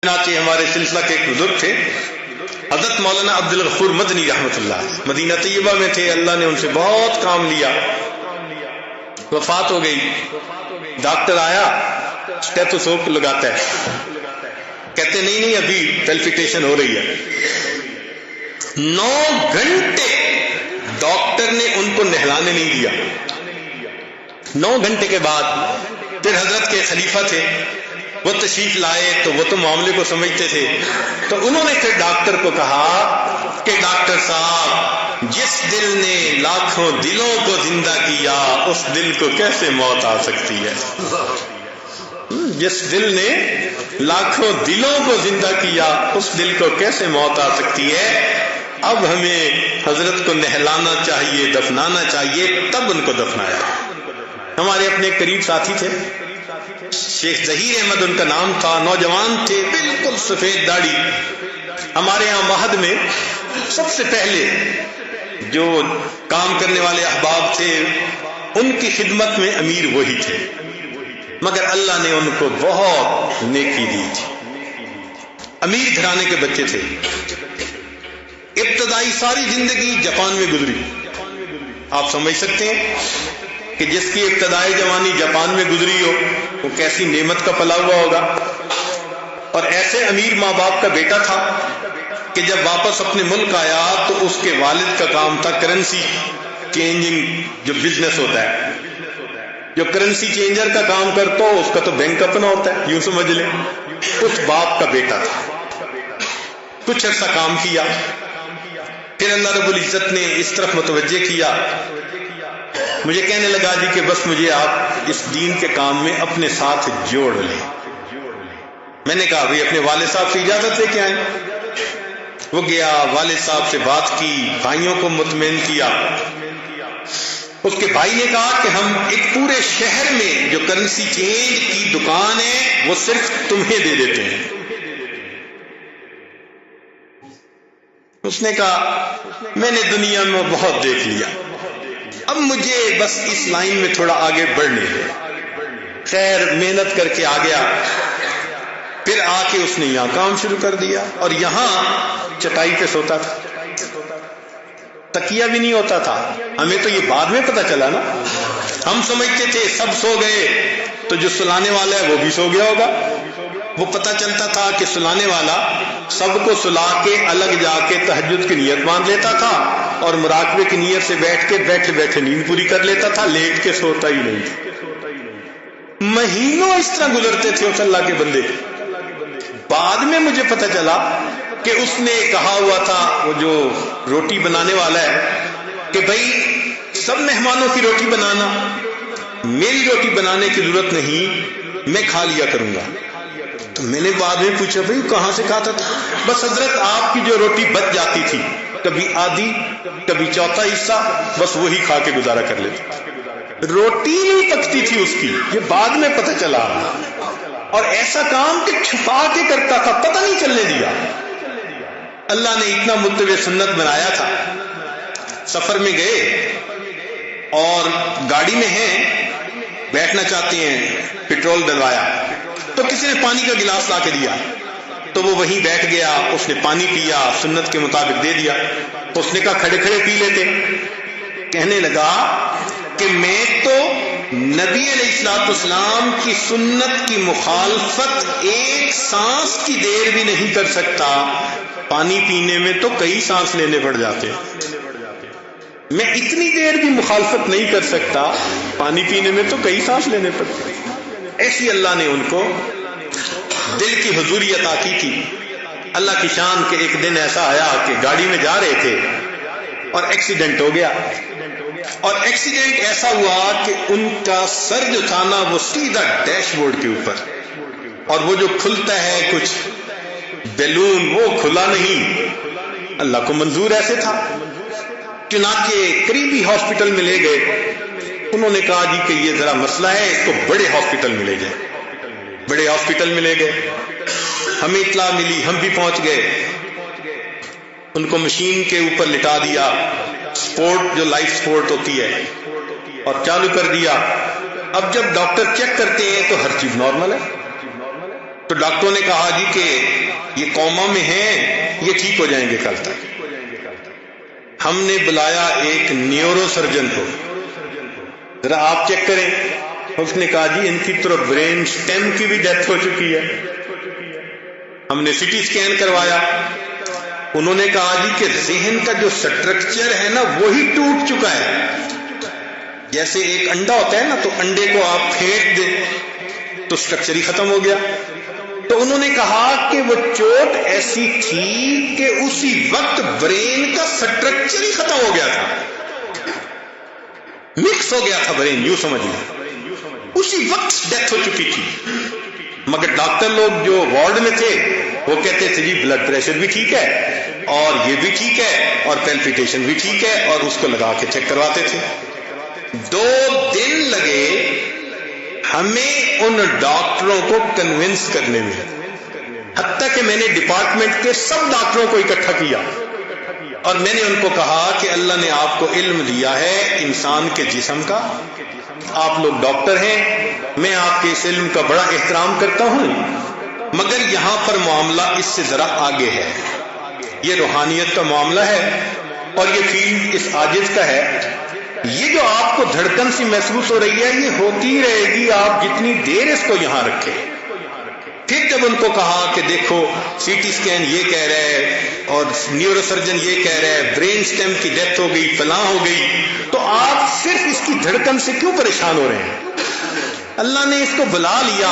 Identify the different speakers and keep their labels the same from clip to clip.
Speaker 1: چنانچہ ہمارے سلسلہ کے ایک بزرگ تھے حضرت مولانا عبد الغفور مدنی رحمۃ اللہ، مدینہ طیبہ میں تھے، اللہ نے ان سے بہت کام لیا، وفات ہو گئی۔ ڈاکٹر آیا، اسٹیتھوسکوپ لگاتا ہے، کہتے نہیں ابھی پیلپیٹیشن ہو رہی ہے۔ 9 گھنٹے ڈاکٹر نے ان کو نہلانے نہیں دیا۔ 9 گھنٹے کے بعد پھر حضرت کے خلیفہ تھے، وہ تشریف لائے تو وہ تو معاملے کو سمجھتے تھے، تو انہوں نے پھر ڈاکٹر کو کہا کہ ڈاکٹر صاحب، جس دل نے لاکھوں دلوں کو زندہ کیا اس دل کو کیسے موت آ سکتی ہے؟ جس دل نے لاکھوں دلوں کو زندہ کیا اس دل کو کیسے موت آ سکتی ہے؟ اب ہمیں حضرت کو نہلانا چاہیے، دفنانا چاہیے، تب ان کو دفنایا۔ ہمارے اپنے قریب ساتھی تھے، شیخ ظہیر احمد ان کا نام تھا، نوجوان تھے، بالکل سفید داڑھی۔ ہمارے یہاں مہد میں سب سے پہلے جو کام کرنے والے احباب تھے ان کی خدمت میں امیر وہی تھے، مگر اللہ نے ان کو بہت نیکی دی تھی۔ امیر گھرانے کے بچے تھے، ابتدائی ساری زندگی جاپان میں گزری۔ آپ سمجھ سکتے ہیں کہ جس کی ابتدائی جوانی جاپان میں گزری ہو وہ کیسی نعمت کا پلا ہوا ہوگا۔ اور ایسے امیر ماں باپ کا بیٹا تھا کہ جب واپس اپنے ملک آیا تو اس کے والد کا کام تھا کرنسی چینجنگ، جو بزنس ہوتا ہے، جو کرنسی چینجر کا کام کرتا ہو اس کا تو بینک اپنا ہوتا ہے، یوں سمجھ لیں۔ اس باپ کا بیٹا تھا، کچھ عرصہ کام کیا، پھر اللہ رب العزت نے اس طرف متوجہ کیا، مجھے کہنے لگا جی کہ بس مجھے آپ اس دین کے کام میں اپنے ساتھ جوڑ لیں۔ میں نے کہا بھئی اپنے والد صاحب سے اجازت لے کے آئیں۔ وہ گیا، والد صاحب سے بات کی، بھائیوں کو مطمئن کیا۔ اس کے بھائی نے کہا کہ ہم ایک پورے شہر میں جو کرنسی چینج کی دکان ہے وہ صرف تمہیں دے دیتے ہیں۔ اس نے کہا میں نے دنیا میں بہت دیکھ لیا، اب مجھے بس اس لائن میں تھوڑا آگے بڑھنے ہے۔ خیر محنت کر کے آ گیا، پھر آ کے اس نے یہاں کام شروع کر دیا، اور یہاں چٹائی پہ سوتا تھا، تکیہ بھی نہیں ہوتا تھا۔ ہمیں تو یہ بعد میں پتا چلا نا، ہم سمجھتے تھے سب سو گئے تو جو سلانے والا ہے وہ بھی سو گیا ہوگا۔ وہ پتا چلتا تھا کہ سلانے والا سب کو سلا کے الگ جا کے تہجد کی نیت باندھ لیتا تھا اور مراقبے کی نیت سے بیٹھ کے بیٹھے بیٹھے نیند پوری کر لیتا تھا، لیٹ کے سوتا ہی نہیں تھا۔ مہینوں اس طرح گزرتے تھے اس اللہ کے بندے۔ بعد میں مجھے پتا چلا کہ اس نے کہا ہوا تھا، وہ جو روٹی بنانے والا ہے، کہ بھائی سب مہمانوں کی روٹی بنانا، میری روٹی بنانے کی ضرورت نہیں، میں کھا لیا کروں گا۔ تو میں نے بعد میں پوچھا بھائی کہاں سے کھاتا تھا؟ بس حضرت آپ کی جو روٹی بچ جاتی تھی، کبھی آدھی کبھی چوتھا حصہ، بس وہی کھا کے گزارا کر لیتا۔ روٹی نہیں پکتی تھی اس کی، یہ بعد میں پتہ چلا، اور ایسا کام کہ چھپا کے کرتا تھا، پتہ نہیں چلنے دیا۔ اللہ نے اتنا متبع سنت بنایا تھا۔ سفر میں گئے اور گاڑی میں ہیں، بیٹھنا چاہتے ہیں، پیٹرول ڈلوایا تو کسی نے پانی کا گلاس لا کے دیا، تو وہ وہیں بیٹھ گیا، اس نے پانی پیا، سنت کے مطابق دے دیا۔ تو اس نے کہا کھڑے کھڑے پی لیتے۔ کہنے لگا کہ میں تو نبی علیہ السلام کی سنت کی مخالفت ایک سانس کی دیر بھی نہیں کر سکتا، پانی پینے میں تو کئی سانس لینے پڑ جاتے، میں اتنی دیر بھی مخالفت نہیں کر سکتا، پانی پینے میں تو کئی سانس لینے پڑتے۔ ایسی اللہ نے ان کو دل کی حضوری عطا کی تھی۔ اللہ کی شان کہ ایک دن ایسا آیا کہ گاڑی میں جا رہے تھے اور ایکسیڈنٹ ہو گیا، اور ایکسیڈنٹ ایسا ہوا کہ ان کا سر جو تھا نا وہ سیدھا ڈیش بورڈ کے اوپر، اور وہ جو کھلتا ہے کچھ بیلون وہ کھلا نہیں، اللہ کو منظور ایسے تھا۔ چنانچہ قریبی ہاسپٹل میں لے گئے، انہوں نے کہا جی کہ یہ ذرا مسئلہ ہے، اس کو بڑے ہاسپٹل میں لے جائیں۔ بڑے ہاسپٹل میں لے گئے، ہمیں اطلاع ملی، ہم بھی پہنچ گئے، ان کو مشین کے اوپر لٹا دیا، سپورٹ جو لائف سپورٹ ہوتی ہے، اور چالو کر دیا۔ اب جب ڈاکٹر چیک کرتے ہیں تو ہر چیز نارمل ہے، تو ڈاکٹروں نے کہا جی کہ یہ کوما میں ہیں، یہ ٹھیک ہو جائیں گے کل تک۔ ہم نے بلایا ایک نیورو سرجن کو، ذرا آپ چیک کریں۔ اس نے کہا جی ان کی طرف برین سٹیم کی بھی ڈیتھ ہو چکی ہے۔ ہم نے سی ٹی اسکین کروایا، انہوں نے کہا جی کہ ذہن کا جو سٹرکچر ہے نا وہی ٹوٹ چکا ہے۔ جیسے ایک انڈا ہوتا ہے نا، تو انڈے کو آپ پھینک دیں تو سٹرکچر ہی ختم ہو گیا۔ تو انہوں نے کہا کہ وہ چوٹ ایسی تھی کہ اسی وقت برین کا سٹرکچر ہی ختم ہو گیا تھا، مکس ہو گیا تھا برین، یوں سمجھ لیں، اسی وقت ڈیتھ ہو چکی تھی۔ مگر ڈاکٹر لوگ جو وارڈ میں تھے وہ کہتے تھے جی بلڈ پریشر بھی ٹھیک ہے اور یہ بھی ٹھیک ہے اور پیلپیٹیشن بھی ٹھیک ہے، اور اس کو لگا کے چیک کرواتے تھے۔ 2 دن لگے ہمیں ان ڈاکٹروں کو کنونس کرنے میں، حتیٰ کہ میں نے ڈپارٹمنٹ کے سب ڈاکٹروں کو اکٹھا کیا اور میں نے ان کو کہا کہ اللہ نے آپ کو علم دیا ہے انسان کے جسم کا، آپ لوگ ڈاکٹر ہیں، میں آپ کے اس علم کا بڑا احترام کرتا ہوں، مگر یہاں پر معاملہ اس سے ذرا آگے ہے، یہ روحانیت کا معاملہ ہے اور یہ فیلڈ اس عاجز کا ہے۔ یہ جو آپ کو دھڑکن سی محسوس ہو رہی ہے یہ ہوتی رہے گی آپ جتنی دیر اس کو یہاں رکھیں۔ پھر جب ان کو کہا کہ دیکھو سی ٹی اسکین یہ کہہ رہا ہے اور نیورو سرجن یہ کہہ رہا ہے برین سٹیم کی ڈیتھ ہو گئی، فلاں ہو گئی، تو آپ صرف اس کی دھڑکن سے کیوں پریشان ہو رہے ہیں؟ اللہ نے اس کو بلا لیا،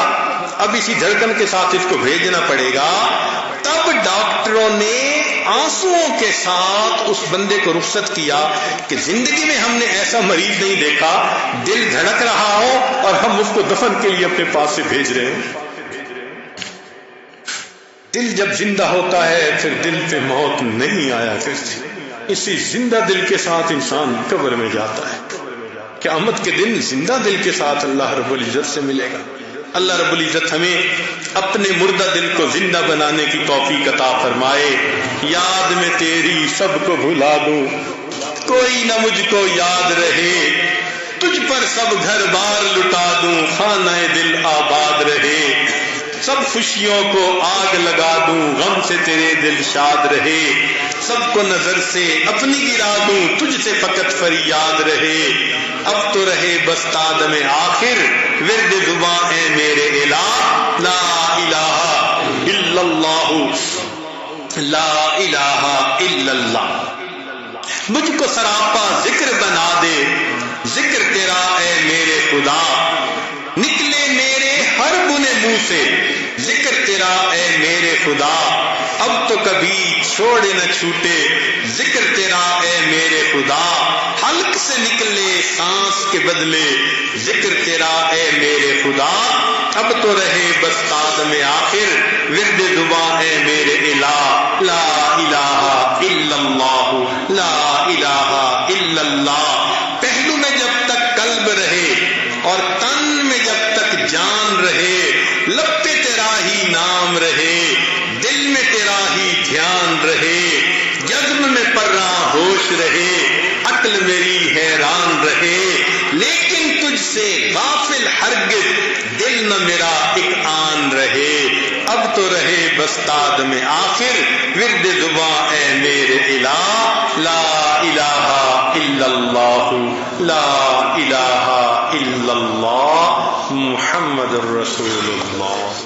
Speaker 1: اب اسی دھڑکن کے ساتھ اس کو بھیجنا پڑے گا۔ تب ڈاکٹروں نے آنسوؤں کے ساتھ اس بندے کو رخصت کیا کہ زندگی میں ہم نے ایسا مریض نہیں دیکھا، دل دھڑک رہا ہو اور ہم اس کو دفن کے لیے اپنے پاس سے بھیج رہے ہیں۔ دل جب زندہ ہوتا ہے پھر دل پہ موت نہیں آیا کرتی، اسی زندہ دل کے ساتھ انسان قبر میں جاتا ہے۔ قیامت کے دن زندہ دل کے ساتھ اللہ رب العزت سے ملے گا۔ اللہ رب العزت ہمیں اپنے مردہ دل کو زندہ بنانے کی توفیق عطا فرمائے۔ یاد میں تیری سب کو بھلا دوں، کوئی نہ مجھ کو یاد رہے، تجھ پر سب گھر بار لٹا دوں، خانہ دل آباد رہے، سب خوشیوں کو آگ لگا دوں، غم سے تیرے دل شاد رہے، سب کو نظر سے اپنی گرا دوں، تجھ سے فقط فریاد رہے، اب تو رہے بس تادم آخر ورد زباں اے میرے الہ، لا الہ الا اللہ، لا الہ الا اللہ۔ مجھ کو سراپا ذکر بنا دے، ذکر تیرا اے میرے خدا، نکلے میرے ہر بنے منہ سے ذکر تیرا اے میرے خدا، اب تو کبھی چھوڑے نہ چھوٹے ذکر تیرا اے میرے خدا، حلق سے نکلے سانس کے بدلے ذکر تیرا اے میرے خدا، اب تو رہے بس تادم آخر ورد زباں اے میرے الہ، لا الہ الا اللہ، لا الہ الا اللہ۔ پہلو میں جب تک قلب رہے اور تن میں جب تک جان رہے، لب پہ تیرا ہی نام رہے، دل میں تیرا ہی دھیان رہے، جذب میں پرا ہوش رہے، عقل میری حیران رہے، لیکن تجھ سے غافل ہرگز دل نہ میرا ایک آن رہے، اب تو رہے بس تادم آخر ورد زباں اے میرے الہ، لا الہ الا اللہ، لا الہ الا اللہ، محمد الرسول اللہ۔